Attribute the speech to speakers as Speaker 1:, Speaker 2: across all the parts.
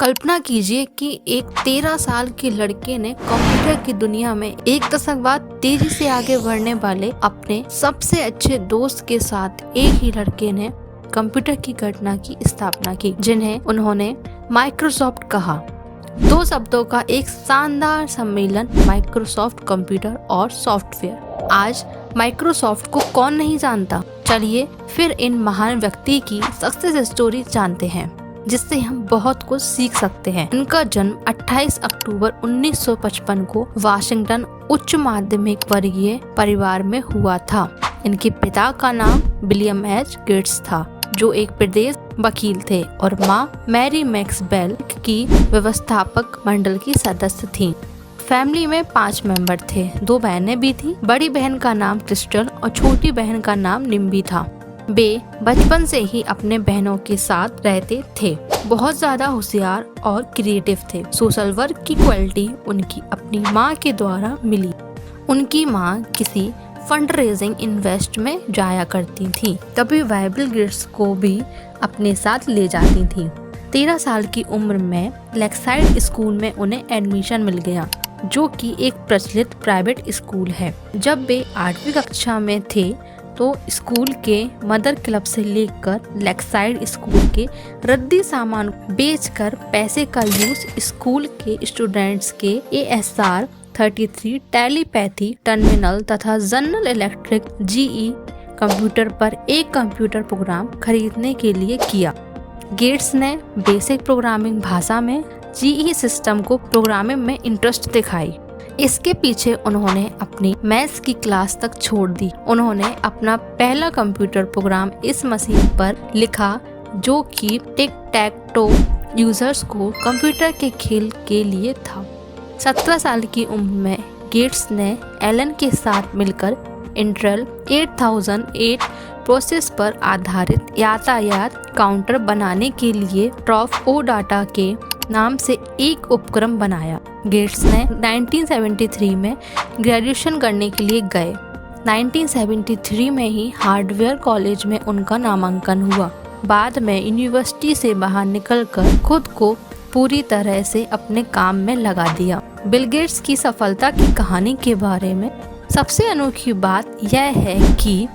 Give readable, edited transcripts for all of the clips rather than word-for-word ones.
Speaker 1: कल्पना कीजिए कि एक 13 साल के लड़के ने कंप्यूटर की दुनिया में एक दशक बाद तेजी से आगे बढ़ने वाले अपने सबसे अच्छे दोस्त के साथ एक ही लड़के ने कंप्यूटर की घटना की स्थापना की, जिन्हें उन्होंने माइक्रोसॉफ्ट कहा। दो शब्दों का एक शानदार सम्मेलन, माइक्रोसॉफ्ट कंप्यूटर और सॉफ्टवेयर। आज माइक्रोसॉफ्ट को कौन नहीं जानता। चलिए फिर इन महान व्यक्ति की सक्सेस स्टोरी जानते हैं, जिससे हम बहुत कुछ सीख सकते हैं। इनका जन्म 28 अक्टूबर 1955 को वाशिंगटन उच्च माध्यमिक वर्गीय परिवार में हुआ था। इनके पिता का नाम विलियम एच गेट्स था, जो एक प्रदेश वकील थे, और माँ मैरी मैक्स बेल की व्यवस्थापक मंडल की सदस्य थीं। फैमिली में 5 मेंबर थे। 2 बहनें भी थीं। बड़ी बहन का नाम क्रिस्टल और छोटी बहन का नाम निम्बी था। वे बचपन से ही अपने बहनों के साथ रहते थे। बहुत ज्यादा होशियार और क्रिएटिव थे। सोशल वर्क की क्वालिटी उनकी अपनी माँ के द्वारा मिली। उनकी माँ किसी फंड रेजिंग इन्वेस्ट में जाया करती थी, तभी वह बिल गेट्स को भी अपने साथ ले जाती थी। 13 साल की उम्र में लेक्साइड स्कूल में उन्हें एडमिशन मिल गया, जो कि एक प्रचलित प्राइवेट स्कूल है। जब वे 8वीं कक्षा में थे तो स्कूल के मदर क्लब से लेकर लेक्साइड स्कूल के रद्दी सामान बेचकर पैसे का यूज स्कूल के स्टूडेंट्स के ASR 33 टेलीपैथी टर्मिनल तथा जनरल इलेक्ट्रिक GE कंप्यूटर पर एक कंप्यूटर प्रोग्राम खरीदने के लिए किया। गेट्स ने बेसिक प्रोग्रामिंग भाषा में GE सिस्टम को प्रोग्रामिंग में इंटरेस्ट दिखाई। इसके पीछे उन्होंने अपनी मैथ्स की क्लास तक छोड़ दी। उन्होंने अपना पहला कंप्यूटर प्रोग्राम इस मशीन पर लिखा, जो कि टिक टैक टो यूजर्स को कंप्यूटर के खेल के लिए था। 17 साल की उम्र में गेट्स ने एलन के साथ मिलकर इंटेल 8008 प्रोसेस पर आधारित यातायात काउंटर बनाने के लिए ट्रॉफ ओ डाटा के नाम से एक उपक्रम बनाया। गेट्स ने 1973 में ग्रेजुएशन करने के लिए गए। 1973 में ही हार्डवेयर कॉलेज में उनका नामांकन हुआ। बाद में यूनिवर्सिटी से बाहर निकलकर खुद को पूरी तरह से अपने काम में लगा दिया। बिल गेट्स की सफलता की कहानी के बारे में सबसे अनोखी बात यह है कि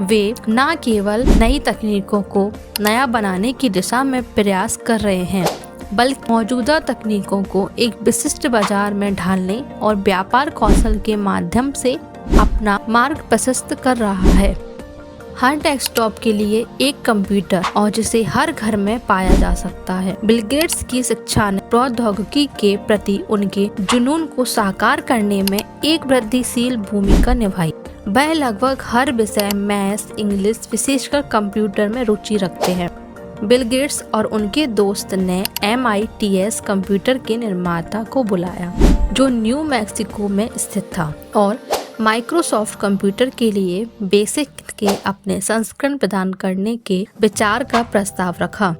Speaker 1: वे न केवल नई तकनीकों को नया बनाने की दिशा में प्रयास कर रहे हैं, बल्कि मौजूदा तकनीकों को एक विशिष्ट बाजार में ढालने और व्यापार कौशल के माध्यम से अपना मार्ग प्रशस्त कर रहा है। हर डेस्कटॉप के लिए एक कंप्यूटर, और जिसे हर घर में पाया जा सकता है। बिल गेट्स की शिक्षा ने प्रौद्योगिकी के प्रति उनके जुनून को साकार करने में एक वृद्धिशील भूमिका निभाई। वह लगभग हर विषय मैथ्स, इंग्लिश, विशेषकर कंप्यूटर में रुचि रखते हैं। बिल गेट्स और उनके दोस्त ने MITS कंप्यूटर के निर्माता को बुलाया, जो न्यू मैक्सिको में स्थित था, और माइक्रोसॉफ्ट कंप्यूटर के लिए बेसिक के अपने संस्करण प्रदान करने के विचार का प्रस्ताव रखा।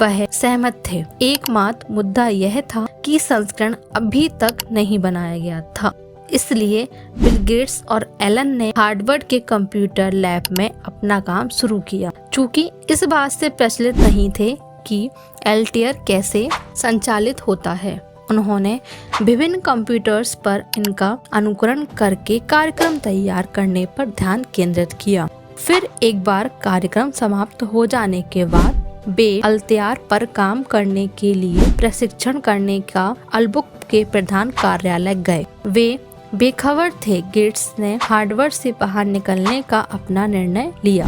Speaker 1: वह सहमत थे। एकमात्र मुद्दा यह था कि संस्करण अभी तक नहीं बनाया गया था। इसलिए बिल गेट्स और एलन ने हार्वर्ड के कंप्यूटर लैब में अपना काम शुरू किया। चूँकि इस बात से प्रचलित नहीं थे कि एल्टेयर कैसे संचालित होता है, उन्होंने विभिन्न कंप्यूटर्स पर इनका अनुकरण करके कार्यक्रम तैयार करने पर ध्यान केंद्रित किया। फिर एक बार कार्यक्रम समाप्त हो जाने के बाद वे एल्टेयर पर काम करने के लिए प्रशिक्षण करने का अल्बुक के प्रधान कार्यालय गए। वे बेखबर थे। गेट्स ने हार्वर्ड से बाहर निकलने का अपना निर्णय लिया।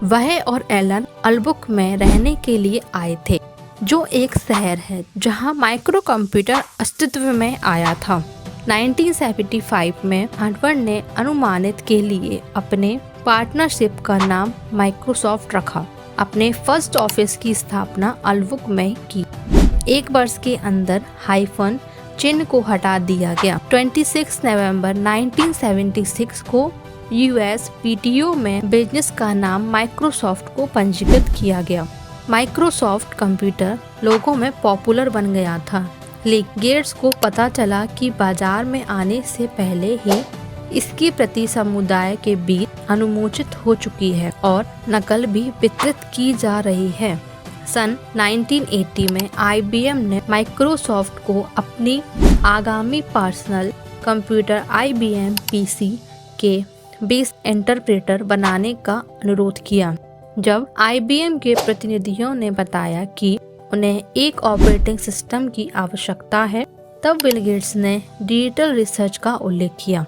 Speaker 1: वह और एलन अल्बुक में रहने के लिए आए थे, जो एक शहर है जहां माइक्रो कंप्यूटर अस्तित्व में आया था। 1975 में हार्वर्ड ने अनुमानित के लिए अपने पार्टनरशिप का नाम माइक्रोसॉफ्ट रखा। अपने फर्स्ट ऑफिस की स्थापना अल्बुक में की। 1 वर्ष के अंदर हाइफन चिन्ह को हटा दिया गया। 26 नवंबर 1976 को USPTO में बिजनेस का नाम माइक्रोसॉफ्ट को पंजीकृत किया गया। माइक्रोसॉफ्ट कंप्यूटर लोगों में पॉपुलर बन गया था, लेकिन गेट्स को पता चला कि बाजार में आने से पहले ही इसकी प्रति समुदाय के बीच अनुमोचित हो चुकी है और नकल भी वितरित की जा रही है। सन 1980 में IBM ने माइक्रोसॉफ्ट को अपनी आगामी पर्सनल कंप्यूटर IBM PC के बेस इंटरप्रेटर बनाने का अनुरोध किया। जब IBM के प्रतिनिधियों ने बताया कि उन्हें एक ऑपरेटिंग सिस्टम की आवश्यकता है, तब बिल गेट्स ने डिजिटल रिसर्च का उल्लेख किया।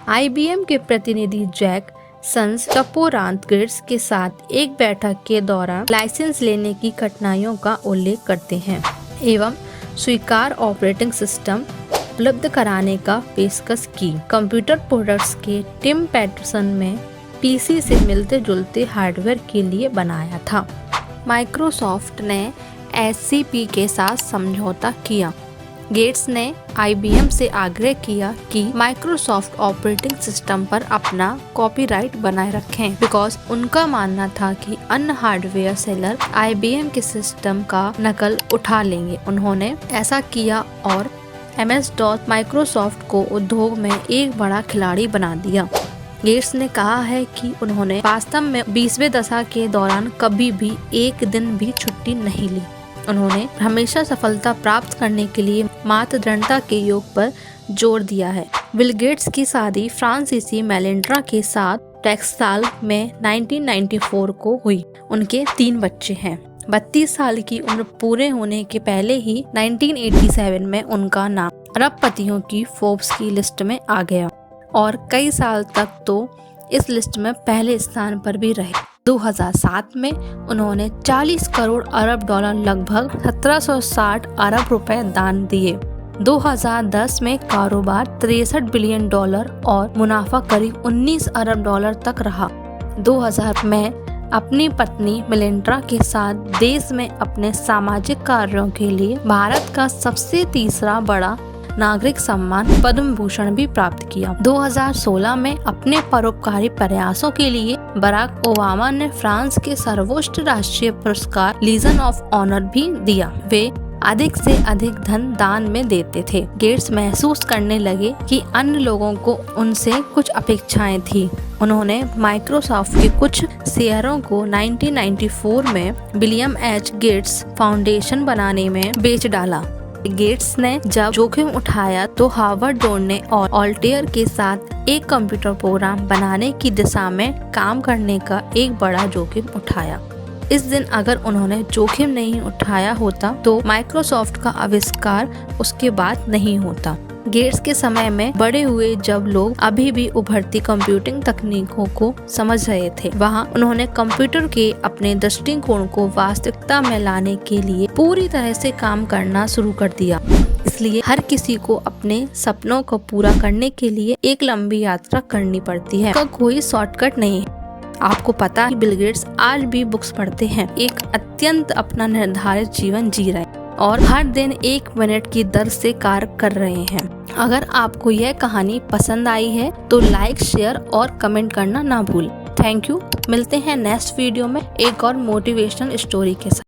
Speaker 1: IBM के प्रतिनिधि जैक सन्स टपोरांत गेट्स के साथ एक बैठक के दौरान लाइसेंस लेने की कठिनाइयों का उल्लेख करते हैं एवं स्वीकार ऑपरेटिंग सिस्टम उपलब्ध कराने का पेशकश की। कंप्यूटर प्रोडक्ट्स के टिम पैटरसन में PC से मिलते जुलते हार्डवेयर के लिए बनाया था। माइक्रोसॉफ्ट ने SCP के साथ समझौता किया। गेट्स ने IBM से आग्रह किया कि माइक्रोसॉफ्ट ऑपरेटिंग सिस्टम पर अपना कॉपीराइट बनाए रखें, बिकॉज उनका मानना था कि अन्य हार्डवेयर सेलर IBM के सिस्टम का नकल उठा लेंगे। उन्होंने ऐसा किया और MS-DOS माइक्रोसॉफ्ट को उद्योग में एक बड़ा खिलाड़ी बना दिया। गेट्स ने कहा है कि उन्होंने वास्तव में 20वें दशक के दौरान कभी भी एक दिन भी छुट्टी नहीं ली। उन्होंने हमेशा सफलता प्राप्त करने के लिए मात्र दृढ़ता के योग पर जोर दिया है। बिल गेट्स की शादी फ्रांसीसी मेलिंडा के साथ टेक्सास में 1994 को हुई। उनके 3 बच्चे हैं। 32 साल की उम्र पूरे होने के पहले ही 1987 में उनका नाम अरबपतियों की फोर्ब्स की लिस्ट में आ गया और कई साल तक तो इस लिस्ट में पहले स्थान पर भी रहे। 2007 में उन्होंने 40 करोड़ अरब डॉलर लगभग 1760 अरब रुपए दान दिए। 2010 में कारोबार 63 बिलियन डॉलर और मुनाफा करीब 19 अरब डॉलर तक रहा। 2000 में अपनी पत्नी मेलिंडा के साथ देश में अपने सामाजिक कार्यों के लिए भारत का सबसे तीसरा बड़ा नागरिक सम्मान पद्म भूषण भी प्राप्त किया। 2016 में अपने परोपकारी प्रयासों के लिए बराक ओबामा ने फ्रांस के सर्वोच्च राष्ट्रीय पुरस्कार लीजन ऑफ ऑनर भी दिया। वे अधिक से अधिक धन दान में देते थे। गेट्स महसूस करने लगे कि अन्य लोगों को उनसे कुछ अपेक्षाएं थी। उन्होंने माइक्रोसॉफ्ट के कुछ शेयरों को 1994 में विलियम एच गेट्स फाउंडेशन बनाने में बेच डाला। गेट्स ने जब जोखिम उठाया तो हार्वर्ड जोड़ने और ऑल्टेयर के साथ एक कंप्यूटर प्रोग्राम बनाने की दिशा में काम करने का एक बड़ा जोखिम उठाया। इस दिन अगर उन्होंने जोखिम नहीं उठाया होता तो माइक्रोसॉफ्ट का आविष्कार उसके बाद नहीं होता। गेट्स के समय में बड़े हुए जब लोग अभी भी उभरती कंप्यूटिंग तकनीकों को समझ रहे थे, वहां उन्होंने कंप्यूटर के अपने दृष्टिकोण को वास्तविकता में लाने के लिए पूरी तरह से काम करना शुरू कर दिया। इसलिए हर किसी को अपने सपनों को पूरा करने के लिए एक लंबी यात्रा करनी पड़ती है। इसका कोई शॉर्टकट नहीं है। आपको पता है बिल गेट्स आज भी बुक्स पढ़ते हैं, एक अत्यंत अपना निर्धारित जीवन जी रहे हैं और हर दिन 1 मिनट की दर से कार्य कर रहे हैं। अगर आपको यह कहानी पसंद आई है तो लाइक, शेयर और कमेंट करना ना भूलें। Thank you. मिलते हैं नेक्स्ट वीडियो में एक और मोटिवेशनल स्टोरी के साथ।